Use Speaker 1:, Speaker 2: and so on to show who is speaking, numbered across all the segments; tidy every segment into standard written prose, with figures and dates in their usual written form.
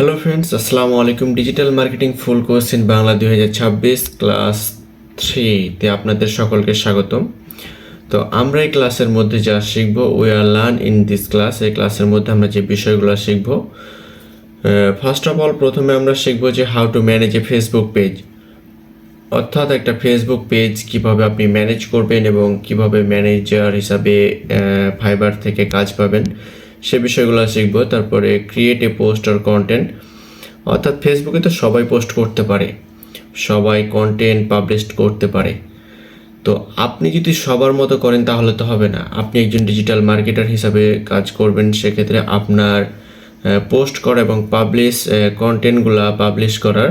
Speaker 1: Hello friends, আসসালামু আলাইকুম। Digital marketing full course in Bangla 2026 class 3-তে আপনাদের সকলকে স্বাগতম। তো আমরা এই ক্লাসের মধ্যে যা শিখব, we are learn in this class. এই ক্লাসের মধ্যে আমরা যে বিষয়গুলো শিখব, ফার্স্ট অফ অল প্রথমে আমরা শিখব যে how to manage A Facebook page, অর্থাৎ একটা ফেসবুক পেজ কিভাবে আপনি ম্যানেজ করবেন এবং কিভাবে ম্যানেজার হিসাবে ফাইবার থেকে কাজ পাবেন সে বিষয়গুলো শিখব। তারপরে create a post or content, অর্থাৎ ফেসবুকে তো সবাই পোস্ট করতে পারে, সবাই কন্টেন্ট পাবলিশ করতে পারে। তো আপনি যদি সবার মতো করেন তাহলে তো হবে না। আপনি একজন ডিজিটাল মার্কেটার হিসাবে কাজ করবেন, সেক্ষেত্রে আপনার পোস্ট করা এবং কন্টেন্টগুলো পাবলিশ করার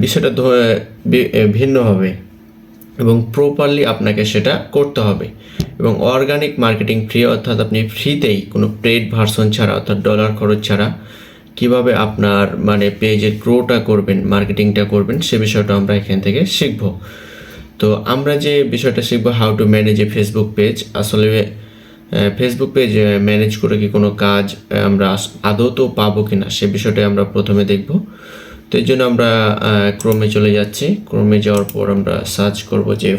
Speaker 1: বিষয়টা ভিন্ন হবে এবং প্রপারলি আপনাকে সেটা করতে হবে। এবং অর্গানিক মার্কেটিং ফ্রি, অর্থাৎ আপনি ফ্রিতেই কোনো পেইড ভার্সন ছাড়া, অর্থাৎ ডলার খরচ ছাড়া কিভাবে আপনার পেজের গ্রোটা করবেন, মার্কেটিংটা করবেন, সে বিষয়টা আমরা এখান থেকে শিখব। তো আমরা যে বিষয়টা শিখবো, how to manage A Facebook page. আসলে ফেসবুক পেজ ম্যানেজ করে কি কোনো কাজ আমরা আদৌ তো পাবো কিনা সে বিষয়টাই আমরা প্রথমে দেখব। তো এই জন্য আমরা ক্রোমে চলে যাচ্ছি। ক্রোমে যাওয়ার পর আমরা সার্চ করব যে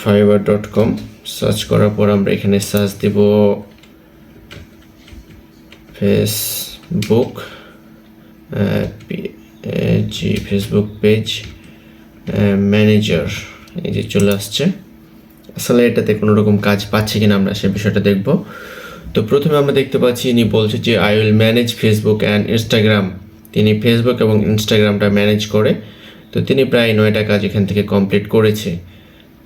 Speaker 1: fiverr.com। সার্চ করার পর আমরা এখানে সার্চ দেব ফেসবুক ফেসবুক পেজ ম্যানেজার। এই যে চলে আসছে। আসলে এটাতে কোনো রকম কাজ পাচ্ছি কিনা আমরা সে বিষয়টা দেখব। তো প্রথমে আমরা দেখতে পাচ্ছি ইনি বলছে যে I will manage Facebook and Instagram. তিনি ফেসবুক এবং ইনস্টাগ্রামটা ম্যানেজ করে। তো তিনি প্রায় 9টা কাজ এখান থেকে কমপ্লিট করেছে।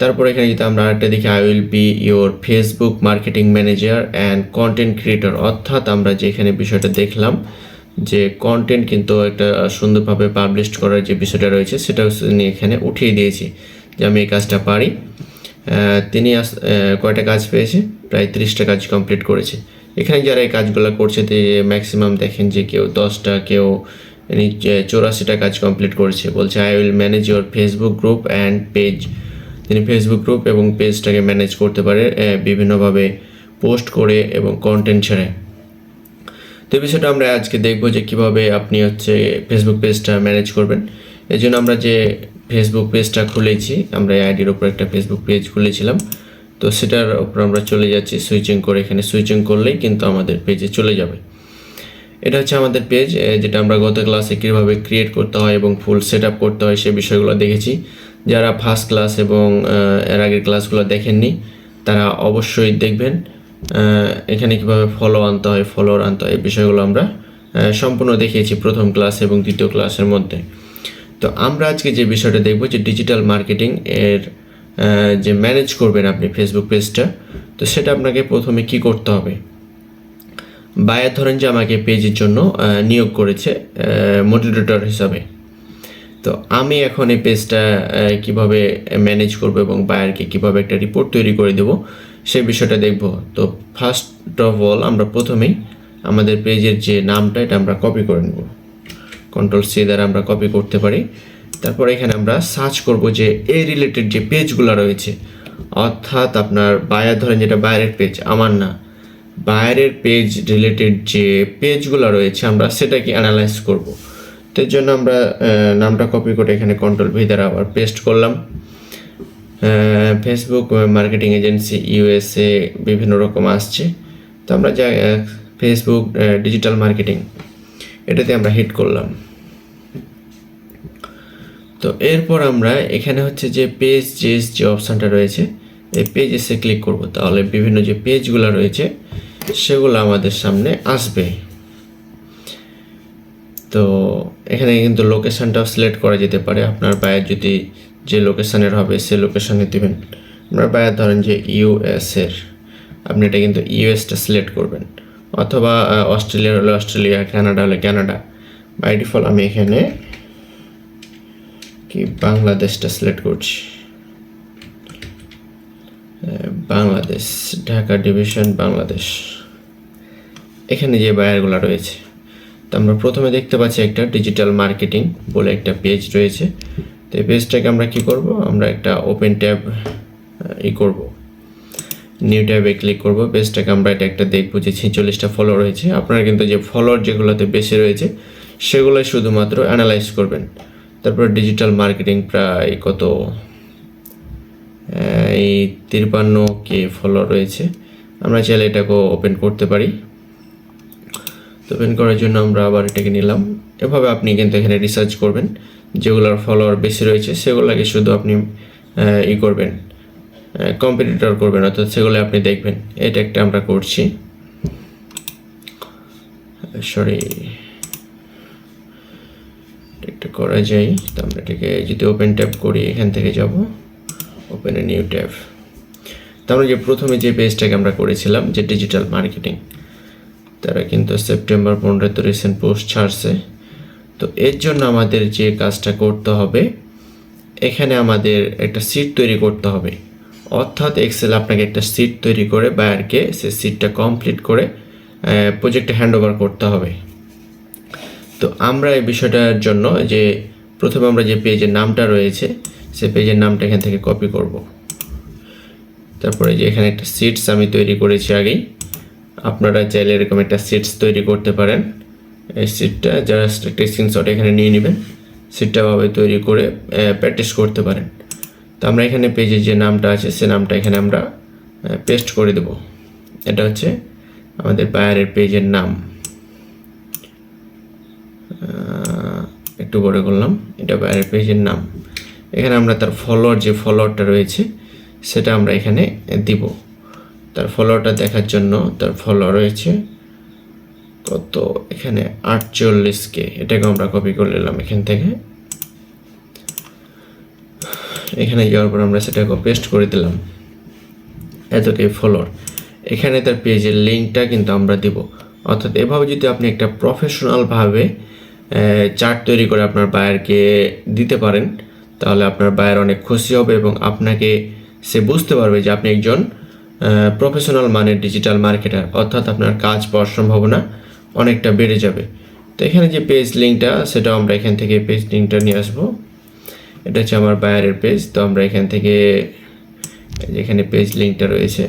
Speaker 1: তারপর এখানে যদি আমরা আরেকটা দেখি, I will be your Facebook marketing manager and content creator, অর্থাৎ আমরা যে এখানে বিষয়টা দেখলাম যে কন্টেন্ট কিন্তু একটা সুন্দরভাবে পাবলিশ করার যে বিষয়টা রয়েছে সেটাও তিনি এখানে উঠিয়ে দিয়েছি যে আমি এই কাজটা পারি। তিনি কয়টা কাজ পেয়েছে, প্রায় 30টা কাজ কমপ্লিট করেছে। এখানে যারা এই কাজগুলো করছে ম্যাক্সিমাম দেখেন যে কেউ 10টা, কেউ 84টা কাজ কমপ্লিট করেছে। বলছে I will manage your Facebook group and page. তিনি ফেসবুক গ্রুপ এবং পেজটাকে ম্যানেজ করতে পারে বিভিন্নভাবে পোস্ট করে এবং কন্টেন্ট ছেড়ে। তো এই বিষয়টা আমরা আজকে দেখব যে কিভাবে আপনি ফেসবুক পেজটা ম্যানেজ করবেন। এই জন্য আমরা যে ফেসবুক পেজটা খুলেছি, আমরা এই আইডির উপর একটা ফেসবুক পেজ খুলেছিলাম, তো সেটার উপর আমরা চলে যাচ্ছি সুইচিং করে। এখানে সুইচিং করলেই কিন্তু আমাদের পেজে চলে যাবে। এটা হচ্ছে আমাদের পেজ, যেটা আমরা গত ক্লাসে কীভাবে ক্রিয়েট করতে হয় এবং ফুল সেট আপ করতে হয় সে বিষয়গুলো দেখেছি। যারা ফার্স্ট ক্লাস এবং এর আগের ক্লাসগুলো দেখেননি তারা অবশ্যই দেখবেন। এখানে কীভাবে ফলোয়ার আনতে হয় এই বিষয়গুলো আমরা সম্পূর্ণ দেখিয়েছি প্রথম ক্লাস এবং দ্বিতীয় ক্লাসের মধ্যে। তো আমরা আজকে যে বিষয়টা দেখব যে ডিজিটাল মার্কেটিং এর যে ম্যানেজ করবেন আপনি ফেসবুক পেজটা, তো সেটা আপনাকে প্রথমে কি করতে হবে। বায়ার ধরেন যে আমাকে পেজের জন্য নিয়োগ করেছে মডারেটর হিসাবে, তো আমি এখন এই পেজটা কিভাবে ম্যানেজ করব এবং বায়ারকে কিভাবে একটা রিপোর্ট তৈরি করে দেব সেই বিষয়টা দেখব। তো ফার্স্ট অফ অল আমরা প্রথমেই আমাদের পেজের যে নামটা এটা আমরা কপি করে নেব। Ctrl+C দ্বারা আমরা কপি করতে পারি। তারপর এখানে আমরা সার্চ করব যে এই রিলেটেড যে পেজগুলো রয়েছে, অর্থাৎ আপনার বায়ার ধরেন যেটা বায়ারের পেজ, আমার না, বায়ারের পেজ রিলেটেড যে পেজগুলো রয়েছে আমরা সেটাকে অ্যানালাইজ করব। তো এর জন্য আমরা নামটা কপি করে এখানে Ctrl+V দ্বারা আবার পেস্ট করলাম। ফেসবুক মার্কেটিং এজেন্সি USA বিভিন্ন রকম আসছে, তো আমরা যা ফেসবুক ডিজিটাল মার্কেটিং এটাতে আমরা হিট করলাম। তো এরপর আমরা এখানে যে পেজেস যে অপশানটা রয়েছে এই পেজেসে ক্লিক করব, তাহলে বিভিন্ন যে পেজগুলো রয়েছে সেগুলো আমাদের সামনে আসবে। তো এখানে কিন্তু লোকেশানটাও সিলেক্ট করা যেতে পারে, আপনার বায়ার যদি যে লোকেশানের হবে সে লোকেশানে দেবেন। আপনার বায়ার ধরেন যে US-এর, আপনি এটা কিন্তু US-টা সিলেক্ট করবেন, অথবা অস্ট্রেলিয়া হলে অস্ট্রেলিয়া, কানাডা হলে কানাডা। বাই ডিফল্ট আমি এখানে বাংলাদেশটা সিলেক্ট করছি, বাংলাদেশ, ঢাকা ডিভিশন বাংলাদেশ। এখানে যে বায়ারগুলো রয়েছে, তো আমরা প্রথমে দেখতে পাচ্ছি একটা ডিজিটাল মার্কেটিং বলে একটা পেজ রয়েছে। তো এই পেজটাকে আমরা কি করব, আমরা একটা ওপেন ট্যাব করব, নিউ ট্যাবে ক্লিক করব। পেজটাকে আমরা এটা একটা দেখবো যে 46টা ফলো রয়েছে। আপনারা কিন্তু যে ফলোয়ার যেগুলোতে বেশি রয়েছে সেগুলো শুধুমাত্র অ্যানালাইজ করবেন। তারপর ডিজিটাল মার্কেটিং প্রায় কত, এই 53K ফলো রয়েছে। আমরা চাইলে এটাকে ওপেন করতে পারি। তো ওপেন করার জন্য আমরা আবার এটাকে নিলাম। এভাবে আপনি কিন্তু এখানে রিসার্চ করবেন, যেগুলোর ফলোয়ার বেশি রয়েছে সেগুলোকে শুধু আপনি করবেন, কম্পিটিটর করবেন, অর্থাৎ সেগুলো আপনি দেখবেন। এটা একটা আমরা করছি, সরি একটা করা যায়। তো আমরা এটাকে যদি ওপেন ট্যাব করি, এখান থেকে যাব ওপেন এ নিউ ট্যাব। তো আমরা যে প্রথমে যে পেজটাকে আমরা করেছিলাম যে ডিজিটাল মার্কেটিং, তারা কিন্তু সেপ্টেম্বর 15 রিসেন্ট পোস্ট ছাড়ছে। তো এর জন্য আমাদের যে কাজটা করতে হবে, এখানে আমাদের একটা সিট তৈরি করতে হবে, অর্থাৎ এক্সেল আপনাকে একটা সিট তৈরি করে বায়ারকে সে সিটটা কমপ্লিট করে প্রজেক্টে হ্যান্ড ওভার করতে হবে। তো আমরা এই বিষয়টার জন্য যে প্রথমে আমরা যে পেজের নামটা রয়েছে সে পেজের নামটা এখান থেকে কপি করব। তারপরে যে এখানে একটা সিটস আমি তৈরি করেছি আগেই, আপনারা চাইলে এরকম একটা সিটস তৈরি করতে পারেন। এই সিটটা জাস্ট একটা স্ক্রিনশট এখানে নিয়ে নেবেন, সিটটা ভাবে তৈরি করে প্র্যাকটিস করতে পারেন। তো আমরা এখানে পেজের যে নামটা আছে সে নামটা এখানে আমরা পেস্ট করে দেব। এটা হচ্ছে আমাদের বায়ারের পেজের নাম, একটু বড় করলাম। এটা বায়ারের পেজের নাম। এখানে আমরা তার ফলোয়ার যে ফলোয়ারটা রয়েছে সেটা আমরা এখানে দিব। তার ফলোয়ারটা দেখার জন্য তার ফলোয়ার রয়েছে কত, এখানে 48K। এটাকে আমরা কপি করে নিলাম এখান থেকে। এখানে যাওয়ার পর আমরা সেটাকে পেস্ট করে দিলাম, এতটাই ফলোয়ার। এখানে তার পেজের লিঙ্কটা কিন্তু আমরা দিব। অর্থাৎ এভাবে যদি আপনি একটা প্রফেশনালভাবে চার্ট তৈরি করে আপনার বায়ারকে দিতে পারেন, তাহলে আপনার বায়ার অনেক খুশি হবে এবং আপনাকে সে বুঝতে পারবে যে আপনি একজন প্রফেশনাল মানের ডিজিটাল মার্কেটার, অর্থাৎ আপনার কাজ পাওয়ার সম্ভাবনা অনেকটা বেড়ে যাবে। তো এখানে যে পেজ লিঙ্কটা সেটাও আমরা এখান থেকে পেজ লিঙ্কটা নিয়ে আসবো। এটা হচ্ছে আমার বায়ারের পেজ। তো আমরা এখান থেকে যেখানে পেজ লিঙ্কটা রয়েছে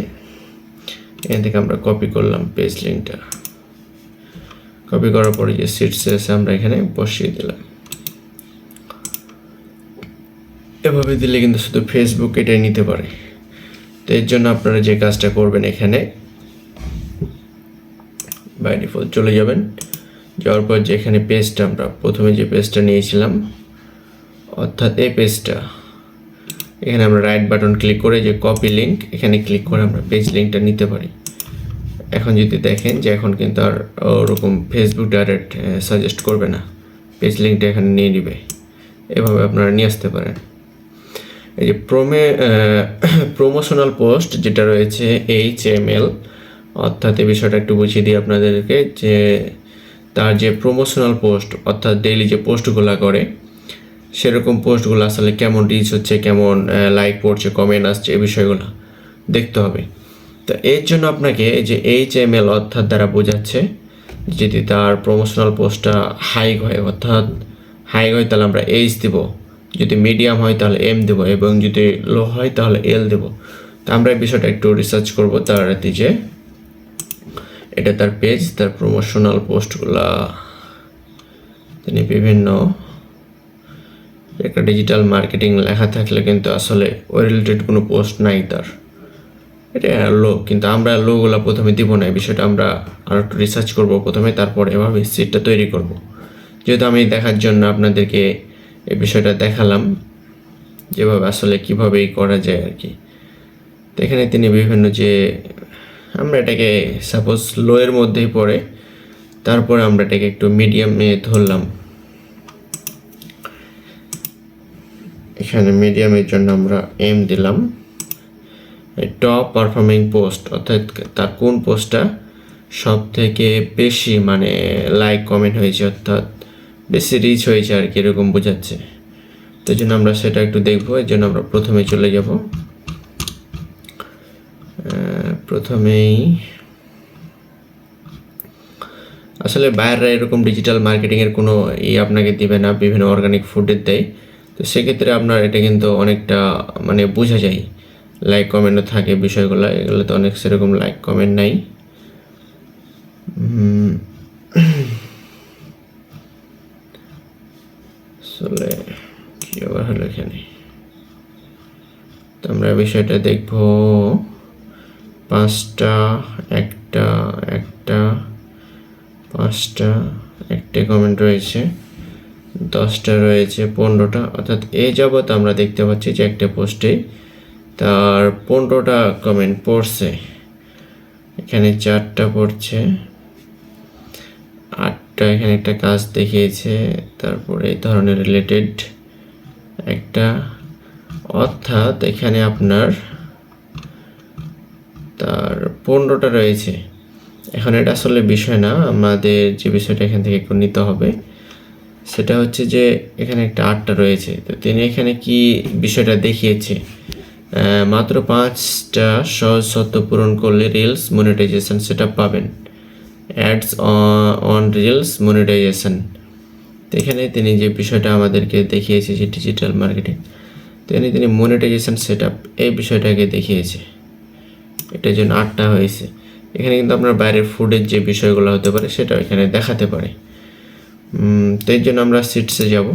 Speaker 1: এখান থেকে আমরা কপি করলাম পেজ লিঙ্কটা। কপি করার পরে যে সিটস আছে আমরা এখানে বসিয়ে দিলাম। এভাবে দিলে কিন্তু শুধু ফেসবুক এটাই নিতে পারে। তো এর জন্য আপনারা যে কাজটা করবেন, এখানে বাই ডিফল্ট চলে যাবেন। যাওয়ার পর যে এখানে পেজটা আমরা প্রথমে যে পেজটা নিয়েছিলাম, অর্থাৎ এই পেজটা, এখানে আমরা রাইট বাটন ক্লিক করে যে কপি লিঙ্ক, এখানে ক্লিক করে আমরা পেজ লিঙ্কটা নিতে পারি। এখন যদি দেখেন যে এখন কিন্তু আর ওরকম ফেসবুক ডাইরেক্ট সাজেস্ট করবে না, পেজ লিঙ্কটা এখানে নিয়ে নেবে। এভাবে আপনারা নিয়ে আসতে পারেন। এই যে প্রমোশনাল পোস্ট যেটা রয়েছে HTML, অর্থাৎ এই বিষয়টা একটু বুঝিয়ে দিই আপনাদেরকে যে তার যে প্রমোশনাল পোস্ট, অর্থাৎ ডেইলি যে পোস্টগুলো করে সেরকম পোস্টগুলো আসলে কেমন রিচ হচ্ছে, কেমন লাইক পড়ছে, কমেন্ট আসছে, এই বিষয়গুলো দেখতে হবে। তো এর জন্য আপনাকে যে HTML অর্থাৎ দ্বারা বোঝাচ্ছে যদি তার প্রমোশনাল পোস্টটা হাই হয়, অর্থাৎ হাই হয় তাহলে আমরা H দেব, যদি মিডিয়াম হয় তাহলে M দেব, এবং যদি লো হয় তাহলে L দেব। তো আমরা এই বিষয়টা একটু রিসার্চ করবো তাড়াতাড়ি যে এটা তার পেজ, তার প্রমোশনাল পোস্টগুলা তিনি বিভিন্ন একটা ডিজিটাল মার্কেটিং লেখা থাকলে কিন্তু আসলে ওই রিলেটেড কোনো পোস্ট নাই তার, এটা লো। কিন্তু আমরা লোগুলো প্রথমে দিব না, এই বিষয়টা আমরা আর একটু রিসার্চ করবো প্রথমে, তারপর এভাবে সিটটা তৈরি করব। যেহেতু আমি দেখার জন্য আপনাদেরকে এই বিষয়টা দেখালাম যেভাবে আসলে কীভাবেই করা যায় আর কি। তো এখানে তিনি বিভিন্ন যে আমরা এটাকে সাপোজ লো এর মধ্যেই পড়ে, তারপরে আমরা এটাকে একটু মিডিয়ামে ধরলাম। এখানে মিডিয়ামের জন্য আমরা M দিলাম। টপ পারফর্মিং পোস্ট, অর্থাৎ তার কোন পোস্টটা সব থেকে বেশি মানে লাইক কমেন্ট হয়েছে, অর্থাৎ বেশি রিচ হয়েছে আর কি, এরকম বোঝাচ্ছে। তো এই জন্য আমরা সেটা একটু দেখবো। এর জন্য আমরা প্রথমে চলে যাব, প্রথমেই আসলে বাইরেরা এরকম ডিজিটাল মার্কেটিংয়ের কোনো আপনাকে দিবে না, বিভিন্ন অর্গানিক ফুডের দেয়। তো সেক্ষেত্রে আপনার এটা কিন্তু অনেকটা মানে বোঝা যায় লাইক কমেন্টও থাকে বিষয়গুলো, এগুলোতে অনেক সেরকম লাইক কমেন্ট নাই। আসলে কি আবার হলো এখানে, তো আমরা বিষয়টা দেখব। 5টা, 1টা, 1টা, 5টা, 1টে কমেন্ট রয়েছে, 10টা রয়েছে, 15টা, অর্থাৎ এই যাবৎ আমরা দেখতে পাচ্ছি যে একটা পোস্টে তার 15টা কমেন্ট পড়ছে। এখানে 4টা পড়ছে, 8টা এখানে একটা কাজ দেখিয়েছে, তারপরে এই ধরনের রিলেটেড একটা, অর্থাৎ এখানে আপনার তার 15টা রয়েছে। এখন এটা আসলে বিষয় না, আমাদের যে বিষয়টা এখান থেকে একটু নিতে হবে সেটা হচ্ছে যে এখানে একটা 8টা রয়েছে। তো তিনি এখানে কি বিষয়টা দেখিয়েছে, মাত্র 5টা সহজ শর্ত পূরণ করলে রিলস মনিটাইজেশন সেটআপ পাবেন, অ্যাডস অন রিলস মনিটাইজেশন। তো এখানে তিনি যে বিষয়টা আমাদেরকে দেখিয়েছে যে ডিজিটাল মার্কেটিং, তো তিনি মনিটাইজেশন সেটআপ এই বিষয়টাকে দেখিয়েছে, এটার জন্য 8টা হয়েছে। এখানে কিন্তু আপনার বাইরের ফুডের যে বিষয়গুলো হতে পারে সেটাও এখানে দেখাতে পারে। তো এর জন্য আমরা সিটসে যাব,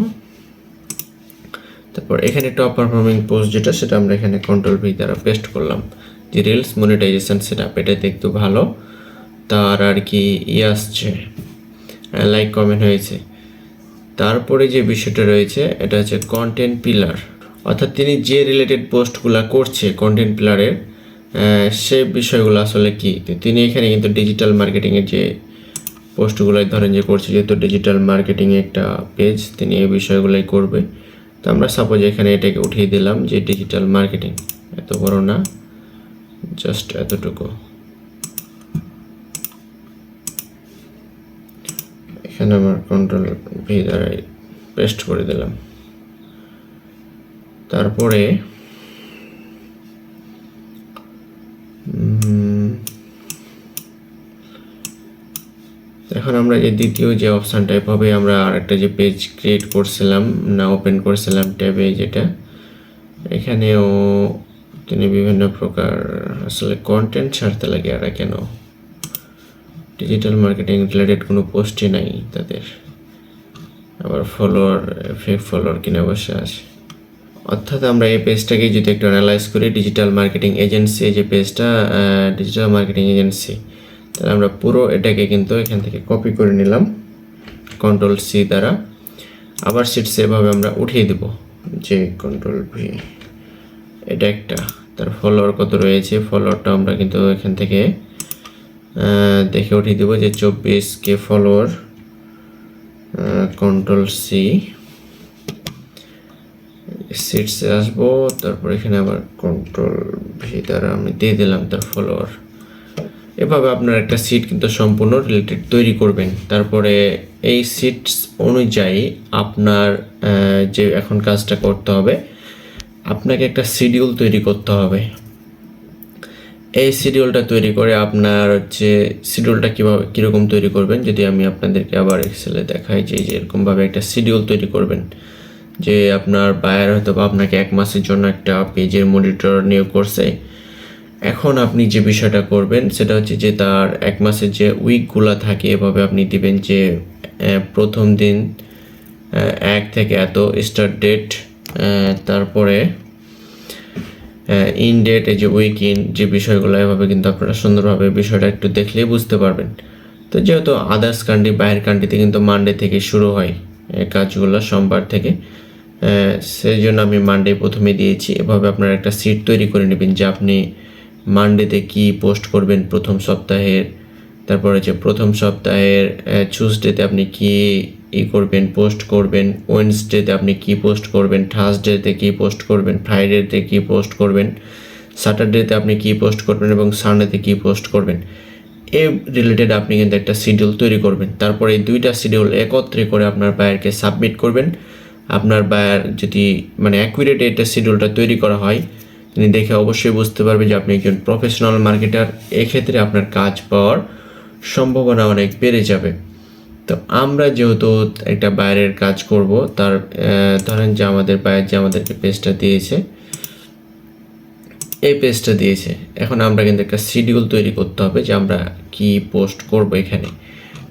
Speaker 1: তারপর এখানে টপ পারফর্মিং পোস্ট যেটা সেটা আমরা এখানে Ctrl+V দ্বারা পেস্ট করলাম, যে রিলস মনিটাইজেশন সেটআপ, এটা দেখতে ভালো, তার আর কি আসছে, লাইক কমেন্ট হয়েছে। তারপরে যে বিষয়টা রয়েছে এটা হচ্ছে কন্টেন্ট পিলার, অর্থাৎ তিনি যে রিলেটেড পোস্টগুলো করছে কন্টেন্ট পিলারের, সে বিষয়গুলো আসলে কি। তো তিনি এখানে কিন্তু ডিজিটাল মার্কেটিংয়ের যে পোস্টগুলো ধরেন যে করছে, যেহেতু ডিজিটাল মার্কেটিংয়ে একটা পেজ, তিনি এই বিষয়গুলোই করবে। তো আমরা সাপোজ এখানে এটাকে উঠিয়ে দিলাম যে ডিজিটাল মার্কেটিং, এত বড় না, জাস্ট এতটুকু, এখানে আমার Ctrl+V দ্বারা পেস্ট করে দিলাম। তারপরে এখন আমরা যে দ্বিতীয় যে অপশানটা, এভাবে আমরা আরেকটা যে পেজ ক্রিয়েট করছিলাম না ওপেন করছিলাম ট্যাবে, যেটা এখানেও তিনি বিভিন্ন প্রকার আসলে কন্টেন্ট ছাড়তে লাগে। আর কেন ডিজিটাল মার্কেটিং রিলেটেড কোনো পোস্টই নাই তাদের, আবার ফলোয়ার, ফেক ফলোয়ার কিনে বসে আছে। অর্থাৎ আমরা এই পেজটাকে যদি একটু অ্যানালাইজ করি, ডিজিটাল মার্কেটিং এজেন্সি, যে পেজটা ডিজিটাল মার্কেটিং এজেন্সি, তাহলে আমরা পুরো এটাকে কিন্তু এখান থেকে কপি করে নিলাম Ctrl+C দ্বারা, আবার সিটস এভাবে আমরা উঠিয়ে দেব, যে Ctrl+V, এটা একটা। তার ফলোয়ার কত রয়েছে, ফলোয়ারটা আমরা কিন্তু এখান থেকে দেখে উঠিয়ে দেবো যে 24K ফলোয়ার, Ctrl+C, সিটসে আসবো, তারপর এখানে আবার Ctrl+V দ্বারা আমি দিয়ে দিলাম তার ফলোয়ার। এভাবে আপনার একটা সিট কিন্তু সম্পূর্ণ রিলেটেড তৈরি করবেন। তারপরে এই সিটস অনুযায়ী আপনার যে এখন কাজটা করতে হবে, আপনাকে একটা শিডিউল তৈরি করতে হবে। এই শিডিউলটা তৈরি করে আপনার হচ্ছে শিডিউলটা কীভাবে কীরকম তৈরি করবেন, যদি আমি আপনাদেরকে আবার এক্সেলে দেখাই, যে এরকমভাবে একটা শিডিউল তৈরি করবেন, যে আপনার বায়ার হয়তো বা আপনাকে 1 মাসের জন্য একটা পেজের মনিটর নিয়োগ করছে। এখন আপনি যে বিষয়টা করবেন সেটা হচ্ছে যে তার 1 মাসের যে উইকগুলো থাকে, এভাবে আপনি দিবেন যে প্রথম দিন 1 থেকে এত স্টার্ট ডেট, তারপরে ইন ডেট, এই যে উইক ইন যে বিষয়গুলো, এভাবে কিন্তু আপনারা সুন্দরভাবে বিষয়টা একটু দেখলেই বুঝতে পারবেন। তো যেহেতু আদার্স কান্ট্রি, বাইরের কান্ট্রিতে কিন্তু মানডে থেকে শুরু হয় কাজগুলো, সোমবার থেকে, সেই জন্য আমি মানডে প্রথমে দিয়েছি। এভাবে আপনারা একটা সিট তৈরি করে নেবেন যে আপনি মানডেতে কি পোস্ট করবেন প্রথম সপ্তাহের, তারপর হচ্ছে প্রথম সপ্তাহের টিউসডেতে আপনি কি করবেন, পোস্ট করবেন, ওয়েডনেসডেতে আপনি কি পোস্ট করবেন, থার্সডেতে কি পোস্ট করবেন, ফ্রাইডেতে কি পোস্ট করবেন, স্যাটারডেতে আপনি কি পোস্ট করবেন এবং সানডেতে কি পোস্ট করবেন, এই রিলেটেড আপনি কিন্তু একটা শিডিউল তৈরি করবেন। তারপরে এই 2টা শিডিউল একত্রে করে আপনার বায়ারকে সাবমিট করবেন। আপনার বায়ার যদি মানে অ্যাকুরেট এটা শিডিউলটা তৈরি করা হয়, তিনি দেখে অবশ্যই বুঝতে পারবে যে আপনি একজন প্রফেশনাল মার্কেটার। এক্ষেত্রে আপনার কাজ পাওয়ার সম্ভাবনা অনেক বেড়ে যাবে। তো আমরা যেহেতু একটা বায়ারের কাজ করব, তার ধরেন যে আমাদের বায়ার যে আমাদেরকে পেজটা দিয়েছে, এই পেজটা দিয়েছে। এখন আমরা কিন্তু একটা শিডিউল তৈরি করতে হবে যে আমরা কি পোস্ট করব এখানে।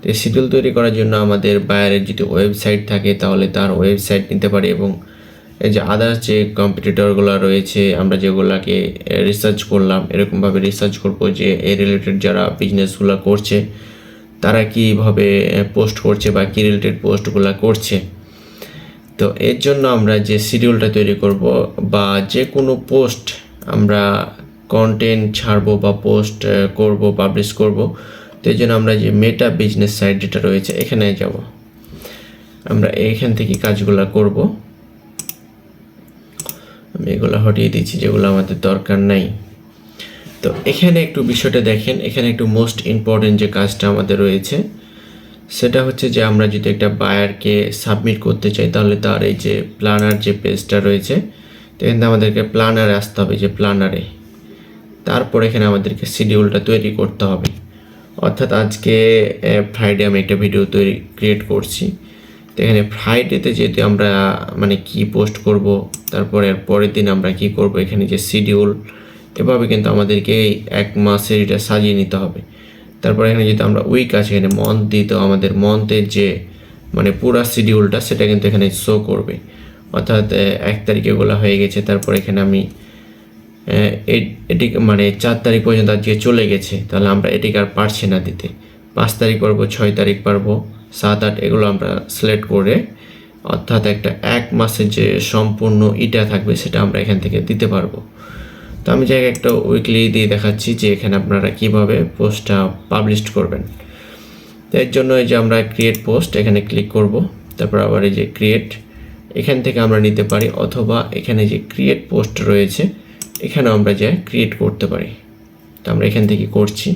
Speaker 1: তো এই শিডিউল তৈরি করার জন্য আমাদের বায়ারের যদি ওয়েবসাইট থাকে তাহলে তার ওয়েবসাইট নিতে পারি, এবং এই যে আদার্স যে কম্পিটিটরগুলো রয়েছে আমরা যেগুলোকে রিসার্চ করলাম, এরকমভাবে রিসার্চ করব যে এই রিলেটেড যারা বিজনেসগুলো করছে তারা কীভাবে পোস্ট করছে বা কী রিলেটেড পোস্টগুলো করছে। তো এর জন্য আমরা যে শিডিউলটা তৈরি করব বা যে কোনো পোস্ট আমরা কন্টেন্ট ছাড়বো বা পোস্ট করব, পাবলিশ করব, তো এই জন্য আমরা যে মেটা বিজনেস সাইট যেটা রয়েছে এখানে যাব। আমরা এইখান থেকে কাজগুলো করব। আমি এগুলো হটিয়ে দিচ্ছি যেগুলো আমাদের দরকার নাই। তো এখানে একটু বিষয়টা দেখেন, এখানে একটু মোস্ট ইম্পর্টেন্ট যে কাজটা আমাদের রয়েছে সেটা হচ্ছে যে আমরা যদি একটা বায়ারকে সাবমিট করতে চাই তাহলে তার এই যে প্ল্যানার যে পেজটা রয়েছে তো এখানে আমাদেরকে প্ল্যানারে আসতে হবে, যে প্ল্যানারে, তারপর এখানে আমাদেরকে শিডিউলটা তৈরি করতে হবে। অর্থাৎ আজকে ফ্রাইডে আমি একটা ভিডিও ক্রিয়েট করছি, তো এখানে ফ্রাইডেতে যেহেতু আমরা মানে কি পোস্ট করব, তারপরে এর পরের দিন আমরা কি করব, এখানে যে শিডিউল, এভাবে কিন্তু আমাদেরকে এই এক মাসের এটা সাজিয়ে নিতে হবে। তারপর এখানে যদি আমরা উইক আছে এখানে মন্থ দিই, তো আমাদের মন্থের যে মানে পুরা শিডিউলটা সেটা কিন্তু এখানে শো করবে। অর্থাৎ 1 তারিখে এগুলো হয়ে গেছে, তারপর এখানে আমি এটি মানে 4 তারিখ পর্যন্ত আজকে চলে গেছে, তাহলে আমরা এটিকে আর পারছি না দিতে। 5 তারিখ পারবো, 6 তারিখ পারবো, 7, 8 এগুলো আমরা সিলেক্ট করে, অর্থাৎ একটা 1 মাসের যে সম্পূর্ণ ইটা থাকবে সেটা আমরা এখান থেকে দিতে পারবো। তো আমি জায়গায় একটা উইকলি দিয়ে দেখাচ্ছি যে এখানে আপনারা কিভাবে পোস্টটা পাবলিশ করবেন। তো এর জন্য এই যে আমরা ক্রিয়েট পোস্ট এখানে ক্লিক করব, তারপর আবার এই যে ক্রিয়েট, এখান থেকে আমরা নিতে পারি, অথবা এখানে যে ক্রিয়েট পোস্ট রয়েছে এখানেও আমরা যে ক্রিয়েট করতে পারি। তো আমরা এখান থেকে করছি,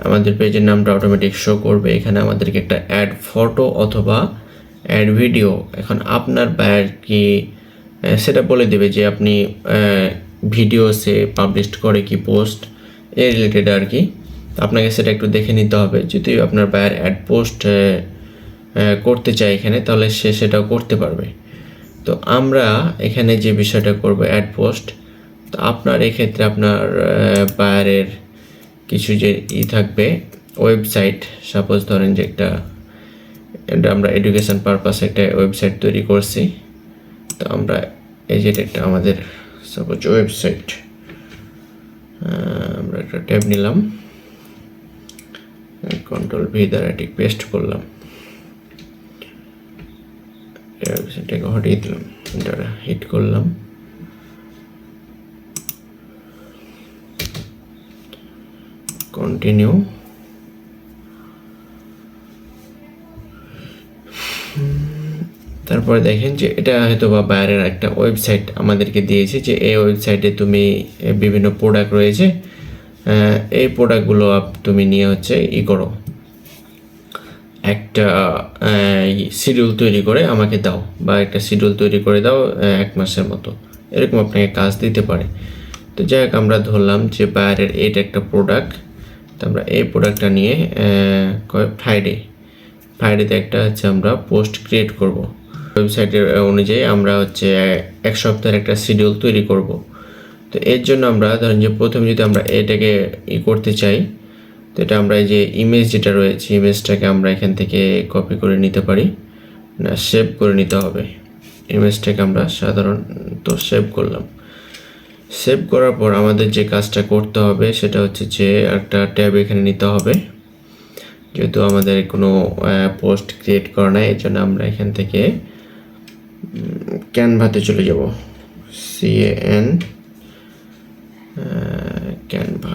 Speaker 1: আমাদের পেজের নামটা অটোমেটিক শো করবে। এখানে আমাদেরকে একটা অ্যাড ফটো অথবা অ্যাড ভিডিও, এখন আপনার বায়ার কি সেটা বলে দেবে যে আপনি ভিডিও সে পাবলিশ করে কি পোস্ট এর রিলেটেড আর কি। আপনাকে সেটা একটু দেখে নিতে হবে। যদি আপনার বায়ার অ্যাড পোস্ট করতে চায় এখানে, তাহলে সে সেটাও করতে পারবে। তো আমরা এখানে যে বিষয়টা করব অ্যাড পোস্ট, তো আপনার এক্ষেত্রে আপনার বায়ারের কিছু যে থাকবে ওয়েবসাইট, সাপোজ ধরেন যে এটা আমরা এডুকেশন পারপাসে একটা ওয়েবসাইট তৈরি করছি, তো আমরা এই যে একটা আমাদের সাপোজ ওয়েবসাইট, আমরা একটা ট্যাব নিলাম, Ctrl+V দ্বারা এটি পেস্ট করলাম, ওয়েবসাইটটাকে হটিয়ে দিলাম, এন্টারে হিট করলাম, কন্টিনিউ। তারপরে দেখেন যে এটা হয়তো বা বাইরের একটা ওয়েবসাইট আমাদেরকে দিয়েছে যে এই ওয়েবসাইটে তুমি বিভিন্ন প্রোডাক্ট রয়েছে, এই প্রোডাক্টগুলো তুমি নিয়ে হচ্ছে করো, একটা শিডিউল তৈরি করে আমাকে দাও, বা একটা শিডিউল তৈরি করে দাও 1 মাসের মতো, এরকম আপনাকে কাজ দিতে পারে। তো যাই হোক আমরা ধরলাম যে বাইরের এইটা একটা প্রোডাক্ট, তো আমরা এই প্রোডাক্টটা নিয়ে ফ্রাইডেতে একটা হচ্ছে আমরা পোস্ট ক্রিয়েট করব। ওয়েবসাইটের অনুযায়ী আমরা হচ্ছে 1 সপ্তাহের একটা শিডিউল তৈরি করব। তো এর জন্য আমরা ধরেন যে প্রথমে যদি আমরা এটাকে করতে চাই, তো এটা আমরা এই যে ইমেজ যেটা রয়েছে ইমেজটাকে আমরা এখান থেকে কপি করে নিতে পারি, না সেভ করে নিতে হবে। ইমেজটাকে আমরা সাধারণত সেভ করলাম। সেভ করার পর আমাদের যে কাজটা করতে হবে সেটা হচ্ছে যে একটা ট্যাব এখানে নিতে হবে, যেহেতু আমাদের কোনো পোস্ট ক্রিয়েট করা নাই, এর জন্য আমরা এখান থেকে ক্যানভাতে চলে যাব, ক্যানভা,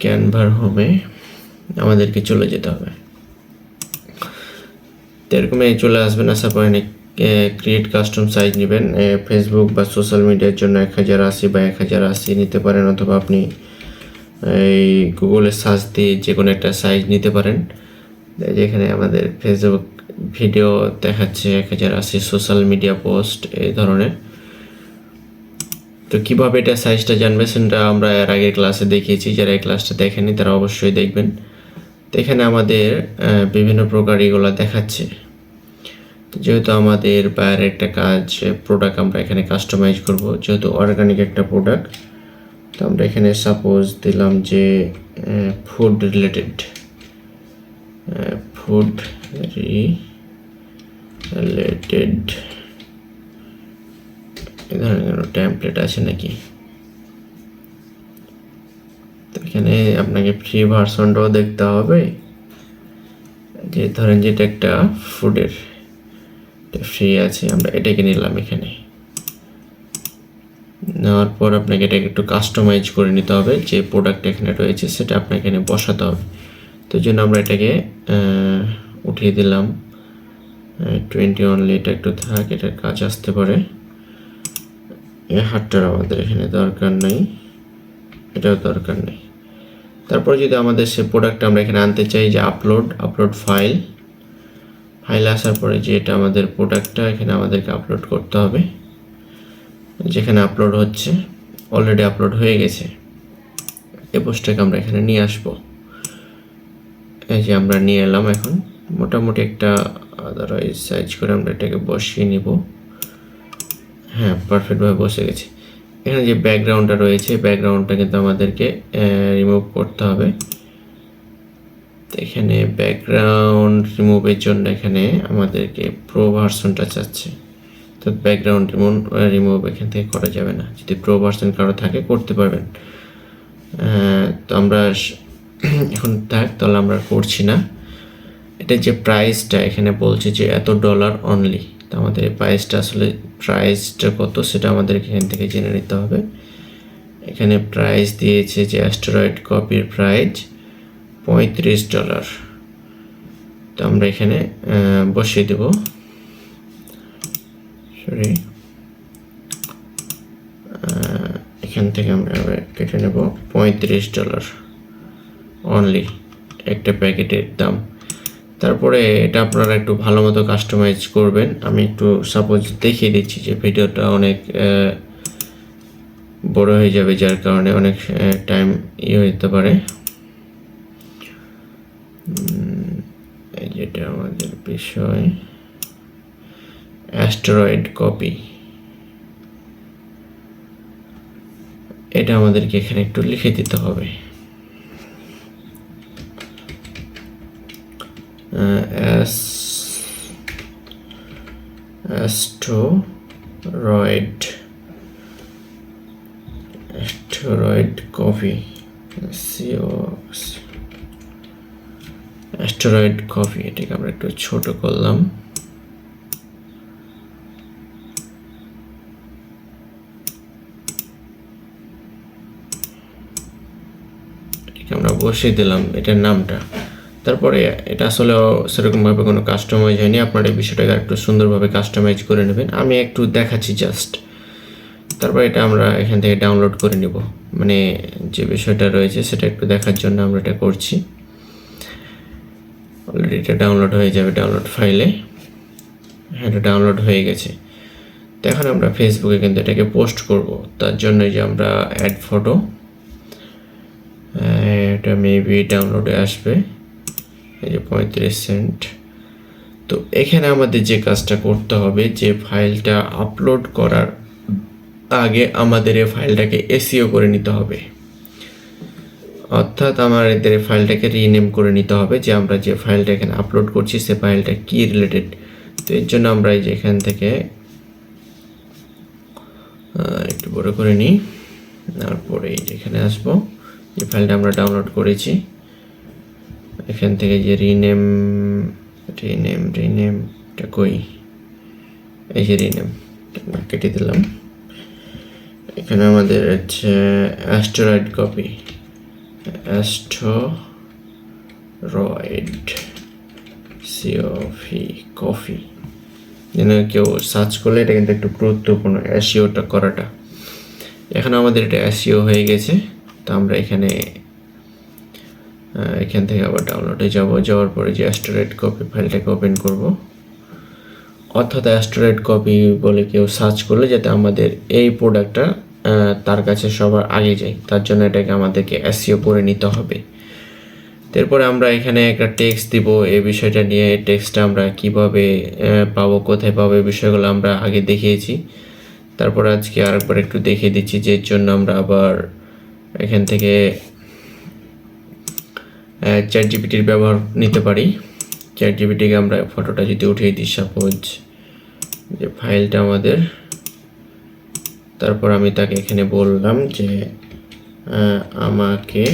Speaker 1: ক্যানভার হোমে আমাদেরকে চলে যেতে হবে। তো এরকমই চলে আসবেন, আসার পরে ক্রিয়েট কাস্টম সাইজ নেবেন। ফেসবুক বা সোশ্যাল মিডিয়ার জন্য 1080 বা 1080 নিতে পারেন, অথবা আপনি এই গুগলে সার্চ দিয়ে যে কোনো একটা সাইজ নিতে পারেন। যেখানে আমাদের ফেসবুক ভিডিও দেখাচ্ছে 1080, সোশ্যাল মিডিয়া পোস্ট এই ধরনের। তো কীভাবে এটা সাইজটা জানবে সেটা আমরা এর আগের ক্লাসে দেখিয়েছি, যারা এই ক্লাসটা দেখেনি তারা অবশ্যই দেখবেন। তো এখানে আমাদের বিভিন্ন প্রকার এগুলো দেখাচ্ছে। যেহেতু আমাদের বাইরের একটা কাজ প্রোডাক্ট আমরা এখানে কাস্টমাইজ করব, যেহেতু অর্গানিক একটা প্রোডাক্ট, তো আমরা এখানে সাপোজ দিলাম যে ফুড রিলেটেড এ ধরনের কোনো টেমপ্লেট আছে নাকি? তো এখানে আপনাকে ফ্রি ভার্সনটাও দেখতে হবে, যে ধরেন যেটা একটা ফুডের ফ্রি আছে, আমরা এটাকে নিলাম। এখানে নেওয়ার পর আপনাকে এটাকে একটু কাস্টমাইজ করে নিতে হবে, যে প্রোডাক্ট এখানে রয়েছে সেটা আপনাকে এখানে বসাতে হবে। তো জন্য আমরা এটাকে উঠিয়ে দিলাম 20 অনলি, এটা একটু থাক, এটার কাজ আসতে পারে। এই হাতটার আমাদের এখানে দরকার নেই, এটাও দরকার নেই। তারপরে যদি আমাদের সে প্রোডাক্টটা আমরা এখানে আনতে চাই, যে আপলোড ফাইল আসার পরে যে এটা আমাদের প্রোডাক্টটা এখানে আমাদেরকে আপলোড করতে হবে, যেখানে আপলোড হচ্ছে, অলরেডি আপলোড হয়ে গেছে। এই পোস্টটাকে আমরা এখানে নিয়ে আসবো, এই যে আমরা নিয়ে এলাম। এখন মোটামুটি একটা আদারওয়াইজ সাইজ করে আমরা এটাকে বসিয়ে নিব। হ্যাঁ, পারফেক্টভাবে বসে গেছে। এখানে যে ব্যাকগ্রাউন্ডটা রয়েছে, ব্যাকগ্রাউন্ডটা কিন্তু আমাদেরকে রিমুভ করতে হবে। তো এখানে ব্যাকগ্রাউন্ড রিমুভের জন্য এখানে আমাদেরকে প্রো ভার্সনটা চাচ্ছে। তো ব্যাকগ্রাউন্ড রিমুভ এখান থেকে করা যাবে না, যদি প্রো ভার্সন কারো থাকে করতে পারবেন। তো আমরা এখন থাক, তাহলে আমরা করছি না। এটা যে প্রাইসটা এখানে বলছে যে এত $, অনলি, তো আমাদের এই প্রাইসটা কত সেটা আমাদের এখান থেকে জেনে নিতে হবে। এখানে প্রাইস দিয়েছে যে অ্যাস্টেরয়েড কপির প্রাইস $35। তো আমরা এখানে বসিয়ে দেব, এখান থেকে আমরা কেটে নেব $35 অনলি, একটা প্যাকেটের দাম। তারপরে এটা আপনারা একটু ভালো মতো কাস্টমাইজ করবেন। আমি একটু সাপোজ দেখিয়ে দিচ্ছি, যে ভিডিওটা অনেক বড় হয়ে যাবে, যার কারণে অনেক টাইম হতে পারে। যেটা আমাদের বিষয় অ্যাস্টেরয়েড কপি, এটা আমাদেরকে এখানে একটু লিখে দিতে হবে। অ্যাস্টেরয়েড কপি, অ্যাস্টেরয়েড কপি, এটাকে আমরা একটু ছোট করলাম। আমরা বসিয়ে দিলাম এটার নামটা। তারপরে এটা আসলে সেরকমভাবে কোনো কাস্টমাইজ হয়নি, আপনারা এই বিষয়টাকে একটু সুন্দরভাবে কাস্টমাইজ করে নেবেন। আমি একটু দেখাচ্ছি জাস্ট। তারপর এটা আমরা এখান থেকে ডাউনলোড করে নিব, মানে যে বিষয়টা রয়েছে সেটা একটু দেখার জন্য আমরা এটা করছি। অলরেডি এটা ডাউনলোড হয়ে যাবে ডাউনলোড ফাইলে। হ্যাঁ, এটা ডাউনলোড হয়ে গেছে। তো এখন আমরা ফেসবুকে কিন্তু এটাকে পোস্ট করব, তার জন্য যে আমরা অ্যাড ফটো, এটা মেবি ডাউনলোডে আসবে, এই যে 35 সেন্ট। তো এখানে আমাদের যে কাজটা করতে হবে, যে ফাইলটা আপলোড করার আগে আমাদের এই ফাইলটাকে এসইও করে নিতে হবে, অর্থাৎ আমাদের এই ফাইলটাকে রিনেম করে নিতে হবে, যে আমরা যে ফাইলটা এখানে আপলোড করছি সে ফাইলটা কি রিলেটেড। তো এর জন্য আমরা এই যে এখান থেকে একটু বড় করে নিই, তারপরে এই যে এখানে আসবো, যে ফাইলটা আমরা ডাউনলোড করেছি এখান থেকে, যে রিনেমটা কই, এই যে রিনেম কেটে দিলাম। এখানে আমাদের হচ্ছে অ্যাস্টেরয়েড কপি, যেন কেউ সার্চ করলে এটা কিন্তু একটু গুরুত্বপূর্ণ এসইওটা করাটা। এখন আমাদের এটা এসইও হয়ে গেছে। তো আমরা এখান থেকে আবার ডাউনলোডে যাওয়ার পরে যে অ্যাস্টেরয়েড কপি ফাইলটাকে ওপেন করব, অর্থাৎ অ্যাস্টেরয়েড কপি বলে কেউ সার্চ করলে যাতে আমাদের এই প্রোডাক্টটা তার কাছে সবার আগে যায়, তার জন্য এটাকে আমাদেরকে এসইও করে নিতে হবে। এরপরে আমরা এখানে একটা টেক্সট দিব এই বিষয়টা নিয়ে। টেক্সটটা আমরা কিভাবে পাবো, কোথায় পাবো, এই বিষয়গুলো আমরা আগে দেখিয়েছি। তারপর আজকে আরেকবার একটু দেখিয়ে দিচ্ছি, যে জন্য আমরা আবার এখান থেকে চ্যাট জিপিটির ব্যবহার নিতে পারি। চ্যাট জিপিটিকে আমরা ফটোটা যদি উঠিয়ে দিই, সাপোজ যে ফাইলটা আমাদের, তারপর আমি তাকে এখানে বললাম যে আমাকে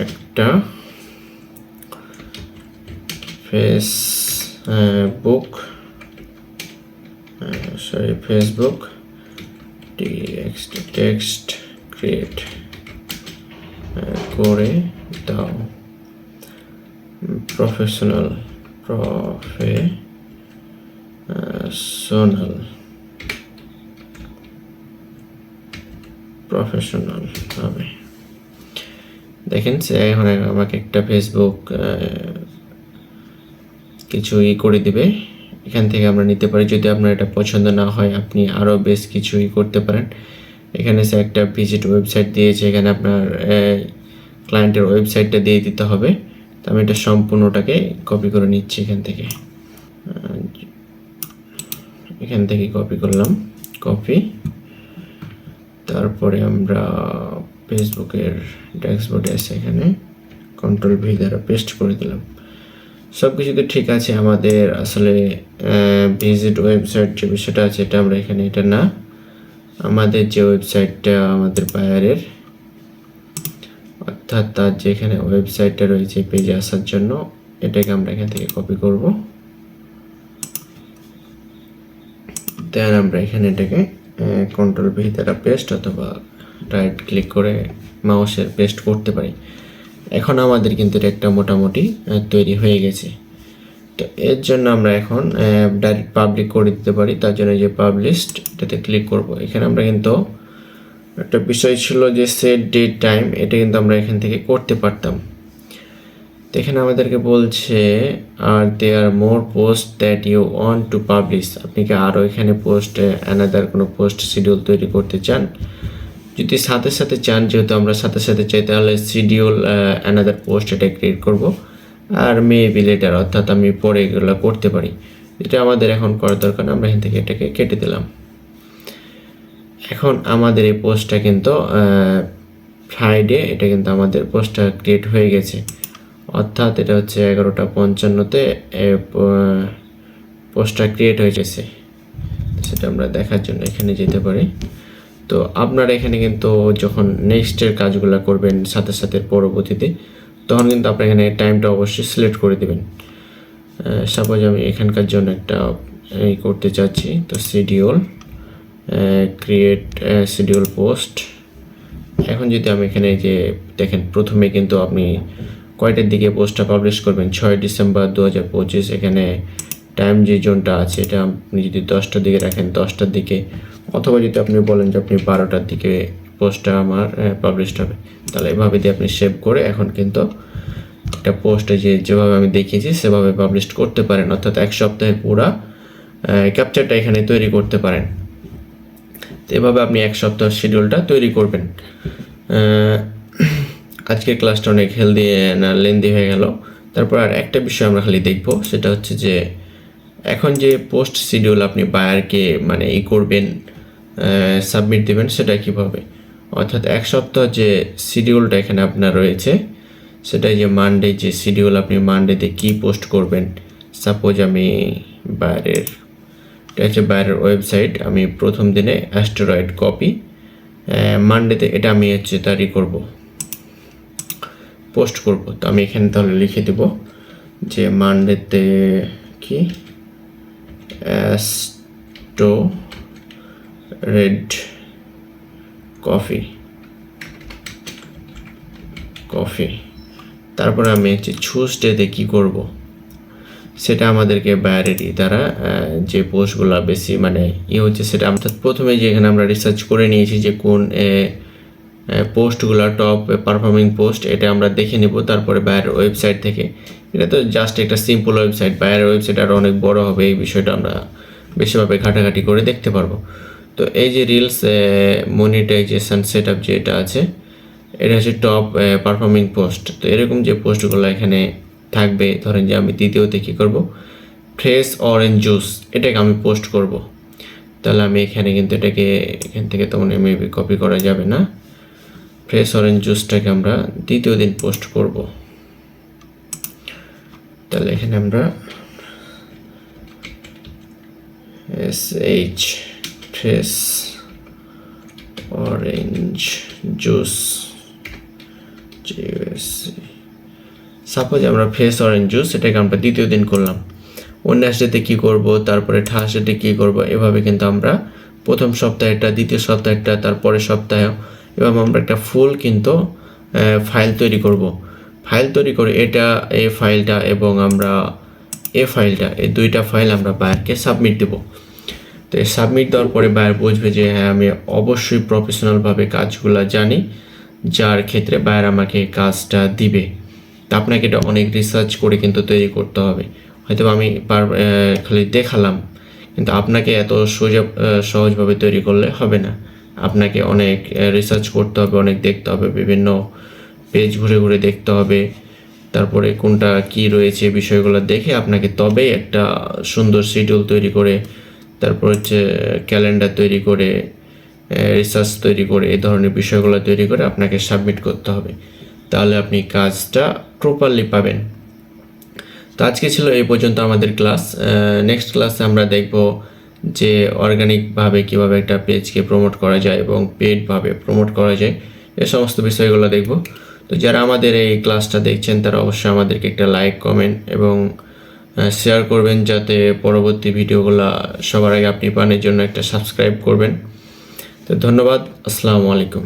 Speaker 1: একটা ফেসবুক টেক্সট ক্রিয়েট করে দাও, প্রফেশনাল ভাবে। দেখেন সে এখন আমাকে একটা ফেসবুক কিছু করে দিবে। এখান থেকে আমরা নিতে পারি। যদি আপনার এটা পছন্দ না হয়, আপনি আরও বেশ কিছুই করতে পারেন। এখানে সে একটা ভিজিট ওয়েবসাইট দিয়েছে, এখানে আপনার ক্লায়েন্টের ওয়েবসাইটটা দিয়ে দিতে হবে। তো আমি এটা সম্পূর্ণটাকে কপি করে নিচ্ছি এখান থেকে কপি করলাম, তারপরে আমরা ফেসবুকের ড্যাশবোর্ডে এসে এখানে Ctrl+V দ্বারা পেস্ট করে দিলাম। সব কিছু তো ঠিক আছে। আমাদের আসলে ভিজিট ওয়েবসাইট যে বিষয়টা আছে, এটা আমরা এখানে, এটা না, আমাদের যে ওয়েবসাইটটা আমাদের বায়ারের, অর্থাৎ তার যেখানে ওয়েবসাইটটা রয়েছে পেজে আসার জন্য, এটাকে আমরা এখান থেকে কপি করব। দেন আমরা এখানে এটাকে Ctrl+V দ্বারা পেস্ট অথবা রাইট ক্লিক করে মাউসের পেস্ট করতে পারি। এখন আমাদের কিন্তু এটা একটা মোটামুটি তৈরি হয়ে গেছে। তো এর জন্য আমরা এখন ডাইরেক্ট পাবলিক করে দিতে পারি। তার জন্য যে পাবলিশড, এটাতে ক্লিক করব। এখানে আমরা কিন্তু একটা বিষয় ছিল যে সেট ডেট টাইম, এটা কিন্তু আমরা এখান থেকে করতে পারতাম। তো এখানে আমাদেরকে বলছে are there more post that you want to publish. আপনি কি আরও এখানে অ্যানাদার কোনো পোস্ট শিডিউল তৈরি করতে চান? যদি সাথে সাথে চান, যেহেতু আমরা সাথে সাথে চাই, তাহলে শিডিউল অ্যানাদার পোস্ট এটা ক্রিয়েট করব। আর মেবি লেটার, অর্থাৎ আমি পরে এগুলো করতে পারি। এটা আমাদের এখন করার দরকার না, আমরা এখান থেকে এটাকে কেটে দিলাম। এখন আমাদের এই পোস্টটা কিন্তু ফ্রাইডে, এটা কিন্তু আমাদের পোস্টটা ক্রিয়েট হয়ে গেছে। অর্থাৎ এটা হচ্ছে 11:55-তে পোস্টটা ক্রিয়েট হয়ে গেছে। সেটা আমরা দেখার জন্য এখানে যেতে পারি। তো আপনারা এখানে কিন্তু যখন নেক্সটের কাজগুলো করবেন সাথে সাথে পরবর্তীতে, তখন কিন্তু আপনার এখানে টাইমটা অবশ্যই সিলেক্ট করে দেবেন। সাপোজ আমি এখানকার জন্য একটা করতে চাচ্ছি, তো ক্রিয়েট শিডিউল পোস্ট। এখন যদি আমি এখানে যে দেখেন, প্রথমে কিন্তু আপনি কয়টার দিকে পোস্টটা পাবলিশ করবেন, 6 ডিসেম্বর 2025। এখানে টাইম যে জোনটা আছে, এটা আপনি যদি 10টার দিকে রাখেন, 10টার দিকে, অথবা যদি আপনি বলেন যে আপনি 12টার দিকে পোস্টটা আমার পাবলিশড হবে, তাহলে এভাবে দিয়ে আপনি সেভ করে এখন কিন্তু একটা পোস্টে যেভাবে আমি দেখিয়েছি সেভাবে পাবলিশ করতে পারেন। অর্থাৎ এক সপ্তাহের পুরা ক্যাপচারটা এখানে তৈরি করতে পারেন। তো এভাবে আপনি এক সপ্তাহ শিডিউলটা তৈরি করবেন। আজকের ক্লাসটা অনেক লেন্দি হয়ে গেল। তারপর আর একটা বিষয় আমরা খালি দেখব, সেটা হচ্ছে যে এখন যে পোস্ট শিডিউল আপনি বায়ারকে মানে করবেন, সাবমিট দেবেন, সেটা কিভাবে। অর্থাৎ এক সপ্তাহ যে শিডিউলটা এখানে আপনার রয়েছে, সেটাই যে মানডে যে শিডিউল, আপনি মানডেতে কী পোস্ট করবেন। সাপোজ আমি এটা হচ্ছে বায়ারের ওয়েবসাইট, আমি প্রথম দিনে অ্যাস্টেরয়েড কপি, মানডেতে এটা আমি হচ্ছে তারই করব, পোস্ট করব। তো আমি এখানে তাহলে লিখে দেব যে মানডেতে কি অ্যাস্টেরয়েড কফি। তারপরে আমি হচ্ছে টিউসডেতে কী করব, সেটা আমাদেরকে বায়ারেরই দ্বারা যে পোস্টগুলো বেশি মানে হচ্ছে, সেটা অর্থাৎ প্রথমে যে এখানে আমরা রিসার্চ করে নিয়েছি যে কোন পোস্টগুলো টপ পারফর্মিং পোস্ট, এটা আমরা দেখে নেব। তারপরে বায়ারের ওয়েবসাইট থেকে, এটা তো জাস্ট একটা সিম্পল ওয়েবসাইট, বায়ারের ওয়েবসাইট আরও অনেক বড় হবে, এই বিষয়টা আমরা বেশিভাবে ঘাটাঘাটি করে দেখতে পারবো। তো এই যে রিলস মনিটাইজেশন সেট আপ যেটা আছে, এটা হচ্ছে টপ পারফর্মিং পোস্ট। তো এরকম যে পোস্টগুলো এখানে থাকবে, ধরেন যে আমি দ্বিতীয়তে কী করব, ফ্রেশ অরেঞ্জ জুস, এটাকে আমি পোস্ট করব। তাহলে আমি এখানে কিন্তু এটাকে এখান থেকে তেমন মেবি কপি করা যাবে না। ফ্রেশ অরেঞ্জ জুসটাকে আমরা দ্বিতীয় দিন পোস্ট করব। তাহলে এখানে আমরা SH fresh orange juice suppose আমরা ফ্রেশ অরেঞ্জ জুস এটাকে আমরা দ্বিতীয় দিন করলাম। অন্যাসটাতে কী করব, তারপরে ঠাসটাতে কী করব, এভাবে কিন্তু আমরা প্রথম সপ্তাহেরটা, দ্বিতীয় সপ্তাহেরটা, তারপরের সপ্তাহে এভাবে আমরা একটা ফুল কিন্তু ফাইল তৈরি করব। ফাইল তৈরি করে এই ফাইলটা এবং আমরা এই ফাইলটা, এই দুইটা ফাইল আমরা বায়ারকে সাবমিট দেব। তো এই সাবমিট দেওয়ার পরে বায়ার বুঝবে যে হ্যাঁ আমি অবশ্যই প্রফেশনালভাবে কাজগুলো জানি, যার ক্ষেত্রে বায়ার আমাকে কাজটা দিবে। তা আপনাকে এটা অনেক রিসার্চ করে কিন্তু তৈরি করতে হবে। হয়তো আমি খালি দেখালাম, কিন্তু আপনাকে এত সহজভাবে তৈরি করলে হবে না। আপনাকে অনেক রিসার্চ করতে হবে, অনেক দেখতে হবে, বিভিন্ন পেজ ঘুরে ঘুরে দেখতে হবে, তারপরে কোনটা কি রয়েছে বিষয়গুলো দেখে আপনাকে তবেই একটা সুন্দর শিডিউল তৈরি করে, তারপর হচ্ছে ক্যালেন্ডার তৈরি করে, রিসার্চ তৈরি করে, এই ধরনের বিষয়গুলো তৈরি করে আপনাকে সাবমিট করতে হবে। তাহলে আপনি কাজটা প্রপারলি পাবেন। তো আজকে ছিল এই পর্যন্ত আমাদের ক্লাস। নেক্সট ক্লাসে আমরা দেখব যে অর্গানিকভাবে কীভাবে একটা পেজকে প্রমোট করা যায় এবং পেডভাবে প্রমোট করা যায়, এ সমস্ত বিষয়গুলো দেখব। তো যারা আমাদের এই ক্লাসটা দেখছেন তারা অবশ্যই আমাদেরকে একটা লাইক, কমেন্ট এবং শেয়ার করবেন, যাতে পরবর্তী ভিডিওগুলো সবার আগে আপনি পান। এর জন্য একটা সাবস্ক্রাইব করবেন। তো ধন্যবাদ। আসসালামু আলাইকুম।